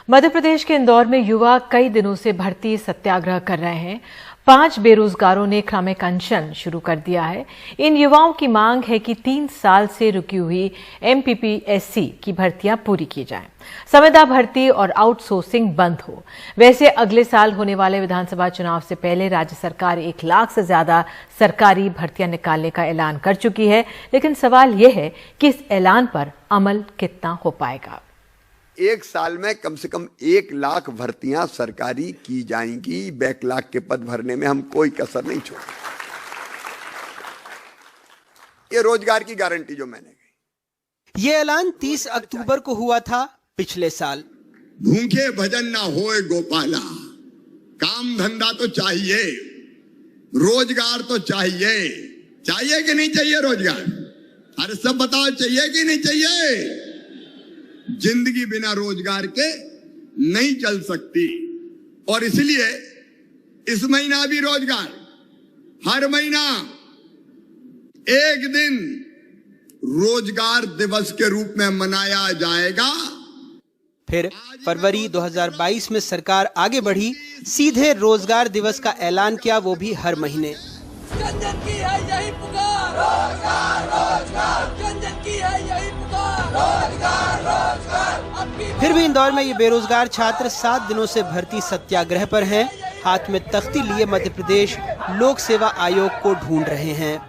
मध्य प्रदेश के इंदौर में युवा कई दिनों से भर्ती सत्याग्रह कर रहे हैं। 5 बेरोजगारों ने क्रमिक अनशन शुरू कर दिया है। इन युवाओं की मांग है कि 3 साल से रुकी हुई MPPSC की भर्तियां पूरी की जाएं, संविदा भर्ती और आउटसोर्सिंग बंद हो। वैसे अगले साल होने वाले विधानसभा चुनाव से पहले राज्य सरकार 1 लाख से ज्यादा सरकारी भर्तियां निकालने का ऐलान कर चुकी है, लेकिन सवाल यह है कि इस ऐलान पर अमल कितना हो पाएगा। 1 साल में कम से कम 1 लाख भर्तियां सरकारी की जाएंगी। बैकलॉग के पद भरने में हम कोई कसर नहीं छोड़ेंगे। ये रोजगार की गारंटी जो मैंने कही। ये ऐलान 30 अक्टूबर को हुआ था पिछले साल। भूखे भजन ना होए गोपाला, काम धंधा तो चाहिए, रोजगार तो चाहिए। चाहिए कि नहीं चाहिए रोजगार? अरे सब बताओ, चाहिए कि नहीं चाहिए? जिंदगी बिना रोजगार के नहीं चल सकती और इसलिए इस महीना भी रोजगार, हर महीना एक दिन रोजगार दिवस के रूप में मनाया जाएगा। फिर फरवरी 2022 में सरकार आगे बढ़ी, सीधे रोजगार दिवस का ऐलान किया, वो भी हर महीने। जन की है यही पुकार, रोजगार रोजगार, जन की है यही पुकार, रोजगार रोजगार। फिर भी इंदौर में ये बेरोजगार छात्र 7 दिनों से भर्ती सत्याग्रह पर हैं। हाथ में तख्ती लिए मध्य प्रदेश लोक सेवा आयोग को ढूंढ रहे हैं।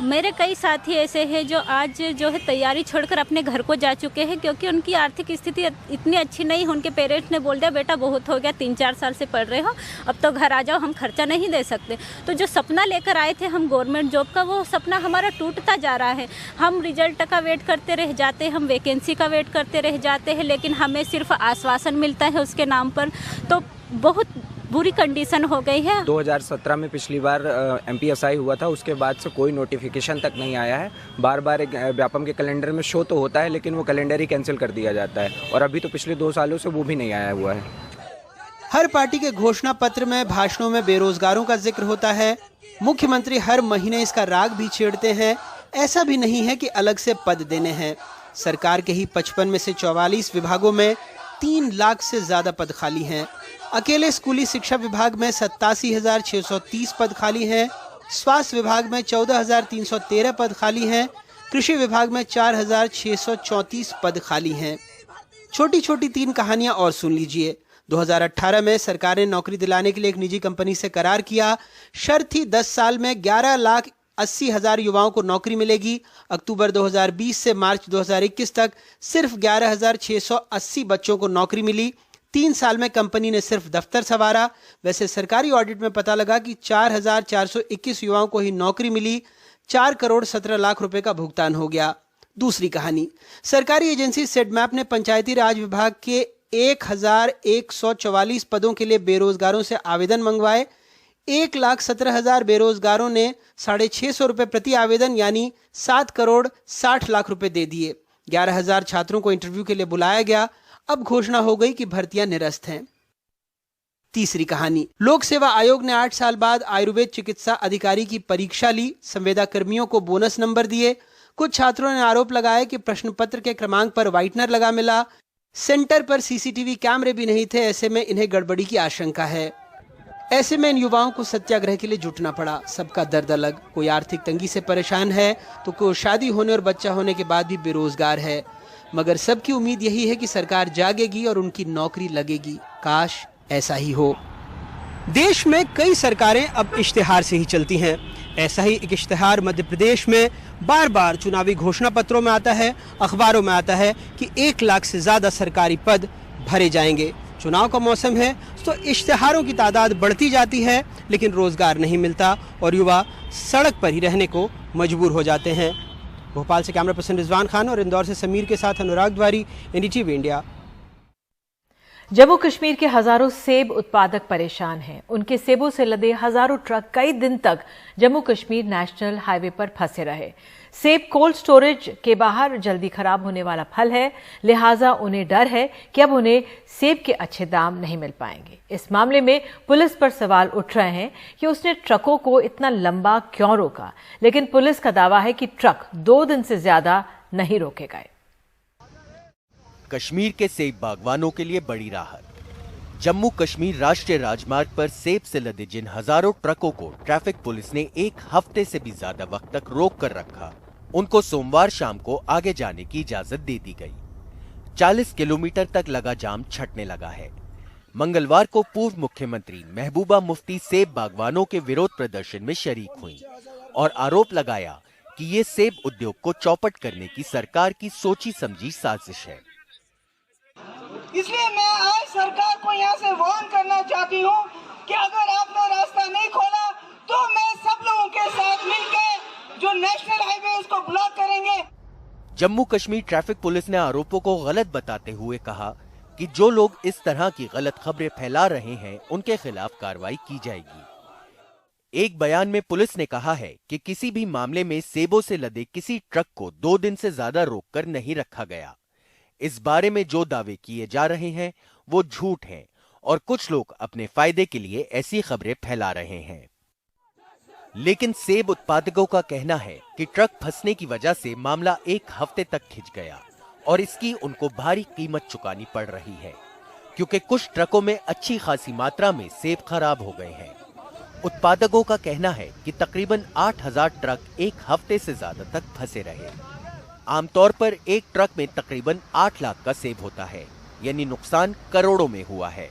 मेरे कई साथी ऐसे हैं जो आज जो है तैयारी छोड़कर अपने घर को जा चुके हैं, क्योंकि उनकी आर्थिक स्थिति इतनी अच्छी नहीं है। उनके पेरेंट्स ने बोल दिया बेटा बहुत हो गया, 3-4 साल से पढ़ रहे हो, अब तो घर आ जाओ, हम खर्चा नहीं दे सकते। तो जो सपना लेकर आए थे हम गवर्नमेंट जॉब का, वो सपना हमारा टूटता जा रहा है। हम रिजल्ट का वेट करते रह जाते हैं, हम वैकेंसी का वेट करते रह जाते हैं, लेकिन हमें सिर्फ आश्वासन मिलता है उसके नाम पर। तो बहुत बुरी कंडीशन हो गई है। 2017 में पिछली बार MPSI हुआ था, उसके बाद से कोई नोटिफिकेशन तक नहीं आया है। बार बार एक व्यापम के कैलेंडर में शो तो होता है, लेकिन वो कैलेंडर ही कैंसिल कर दिया जाता है और अभी तो पिछले 2 सालों से वो भी नहीं आया हुआ है। हर पार्टी के घोषणा पत्र में, भाषणों में बेरोजगारों का जिक्र होता है। मुख्यमंत्री हर महीने इसका राग भी छेड़ते हैं। ऐसा भी नहीं है कि अलग से पद देने हैं। सरकार के ही 55 में से 44 विभागों में 3 लाख से ज्यादा पद खाली हैं। अकेले स्कूली शिक्षा विभाग में 87,630 पद खाली हैं। स्वास्थ्य विभाग में 14,313 पद खाली हैं। कृषि विभाग में 4,634 पद खाली हैं। छोटी छोटी 3 कहानियां और सुन लीजिए। 2018 में सरकार ने नौकरी दिलाने के लिए एक निजी कंपनी से करार किया। शर्त थी 10 साल में 11,80,000 युवाओं को नौकरी मिलेगी। अक्टूबर 2020 से मार्च 2021 तक सिर्फ 11,680 बच्चों को नौकरी मिली। 3 साल में कंपनी ने सिर्फ दफ्तर संवारा। वैसे सरकारी ऑडिट में पता लगा कि 4,421 युवाओं को ही नौकरी मिली। 4 करोड़ 17 लाख रुपए का भुगतान हो गया। दूसरी कहानी, सरकारी एजेंसी सेडमैप ने पंचायती राज विभाग के 1,144 पदों के लिए बेरोजगारों से आवेदन मंगवाए। 1,17,000 बेरोजगारों ने 650 रुपए प्रति आवेदन यानी 7 करोड़ 60 लाख रुपए दे दिए। 11,000 छात्रों को इंटरव्यू के लिए बुलाया गया। अब घोषणा हो गई कि भर्तियां निरस्त हैं। तीसरी कहानी, लोक सेवा आयोग ने 8 साल बाद आयुर्वेद चिकित्सा अधिकारी की परीक्षा ली। संविदा कर्मियों को बोनस नंबर दिए। कुछ छात्रों ने आरोप लगाया कि प्रश्न पत्र के क्रमांक पर व्हाइटनर लगा मिला। सेंटर पर CCTV कैमरे भी नहीं थे। ऐसे में इन्हें गड़बड़ी की आशंका है। ऐसे में इन युवाओं को सत्याग्रह के लिए जुटना पड़ा। सबका दर्द अलग। कोई आर्थिक तंगी से परेशान है तो कोई शादी होने और बच्चा होने के बाद भी बेरोजगार है। मगर सबकी उम्मीद यही है कि सरकार जागेगी और उनकी नौकरी लगेगी। काश ऐसा ही हो। देश में कई सरकारें अब इश्तिहार से ही चलती हैं। ऐसा ही एक इश्तिहार मध्य प्रदेश में बार बार चुनावी घोषणा पत्रों में आता है, अखबारों में आता है कि 1 लाख से ज्यादा सरकारी पद भरे जाएंगे। चुनाव का मौसम है तो इश्तिहारों की तादाद बढ़ती जाती है, लेकिन रोजगार नहीं मिलता और युवा सड़क पर ही रहने को मजबूर हो जाते हैं। भोपाल से कैमरा पर्सन रिजवान खान और इंदौर से समीर के साथ अनुराग द्वारी, NDTV इंडिया। जम्मू कश्मीर के हजारों सेब उत्पादक परेशान हैं। उनके सेबों से लदे हजारों ट्रक कई दिन तक जम्मू कश्मीर नेशनल हाईवे पर फंसे रहे। सेब कोल्ड स्टोरेज के बाहर जल्दी खराब होने वाला फल है, लिहाजा उन्हें डर है कि अब उन्हें सेब के अच्छे दाम नहीं मिल पाएंगे। इस मामले में पुलिस पर सवाल उठ रहे हैं कि उसने ट्रकों को इतना लंबा क्यों रोका, लेकिन पुलिस का दावा है कि ट्रक 2 दिन से ज्यादा नहीं रोके गए। कश्मीर के सेब बागवानों के लिए बड़ी राहत। जम्मू कश्मीर राष्ट्रीय राजमार्ग पर सेब से लदे जिन हजारों ट्रकों को ट्रैफिक पुलिस ने एक हफ्ते से भी ज्यादा वक्त तक रोक कर रखा, उनको सोमवार शाम को आगे जाने की इजाजत दे दी गई। 40 किलोमीटर तक लगा जाम छटने लगा है। मंगलवार को पूर्व मुख्यमंत्री महबूबा मुफ्ती सेब बागवानों के विरोध प्रदर्शन में शरीक हुई और आरोप लगाया कि ये सेब उद्योग को चौपट करने की सरकार की सोची समझी साजिश है। इसलिए मैं आज सरकार को यहाँ से वार्न करना चाहती हूँ कि अगर आपने रास्ता नहीं खोला तो मैं सब लोगों के साथ मिलकर जो नेशनल हाईवे उसको ब्लॉक करेंगे। जम्मू कश्मीर ट्रैफिक पुलिस ने आरोपों को गलत बताते हुए कहा कि जो लोग इस तरह की गलत खबरें फैला रहे हैं उनके खिलाफ कार्रवाई की जाएगी। एक बयान में पुलिस ने कहा है कि किसी भी मामले में सेबों से लदे किसी ट्रक को 2 दिन से ज्यादा रोककर नहीं रखा गया। इस बारे में जो दावे किए जा रहे हैं वो झूठ हैं और कुछ लोग अपने फायदे के लिए ऐसी खबरें फैला रहे हैं। लेकिन सेब उत्पादकों का कहना है कि ट्रक फंसने की वजह से मामला 1 हफ्ते तक खिंच गया और इसकी उनको भारी कीमत चुकानी पड़ रही है, क्योंकि कुछ ट्रकों में अच्छी खासी मात्रा में सेब खराब हो गए हैं। उत्पादकों का कहना है कि तकरीबन 8000 ट्रक 1 हफ्ते से ज्यादा तक फंसे रहे। आमतौर पर एक ट्रक में तकरीबन 8 लाख का सेब होता है, यानी नुकसान करोड़ों में हुआ है।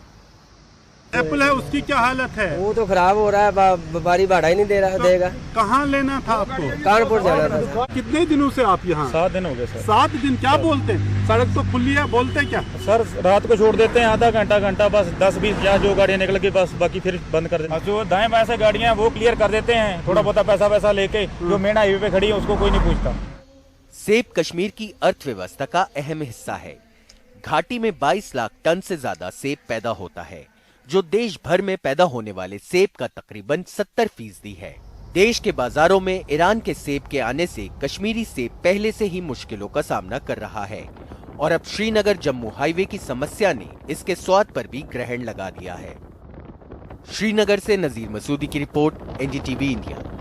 एप्पल है उसकी क्या हालत है? वो तो खराब हो रहा है, व्यापारी भाड़ा ही नहीं दे रहा देगा। कहाँ लेना था आपको? कानपुर जाना था। कितने दिनों से आप यहाँ? 7 दिन हो गए सर। 7 दिन क्या बोलते हैं? सड़क तो खुली है, बोलते क्या सर? रात को छोड़ देते हैं आधा घंटा बस 10-20 या जो गाड़ियाँ निकल गई बस, बाकी फिर बंद कर देते हैं। जो दाएं बाएं से गाड़ियाँ वो क्लियर कर देते हैं, थोड़ा बहुत पैसा लेके। जो मेन हाईवे पे खड़ी है उसको कोई नहीं पूछता। सेब कश्मीर की अर्थव्यवस्था का अहम हिस्सा है। घाटी में 22 लाख टन से ज्यादा सेब पैदा होता है, जो देश भर में पैदा होने वाले सेब का तकरीबन 70% है। देश के बाजारों में ईरान के सेब के आने से कश्मीरी सेब पहले से ही मुश्किलों का सामना कर रहा है और अब श्रीनगर जम्मू हाईवे की समस्या ने इसके स्वाद पर भी ग्रहण लगा दिया है। श्रीनगर से नजीर मसूदी की रिपोर्ट, एनडीटीवी इंडिया।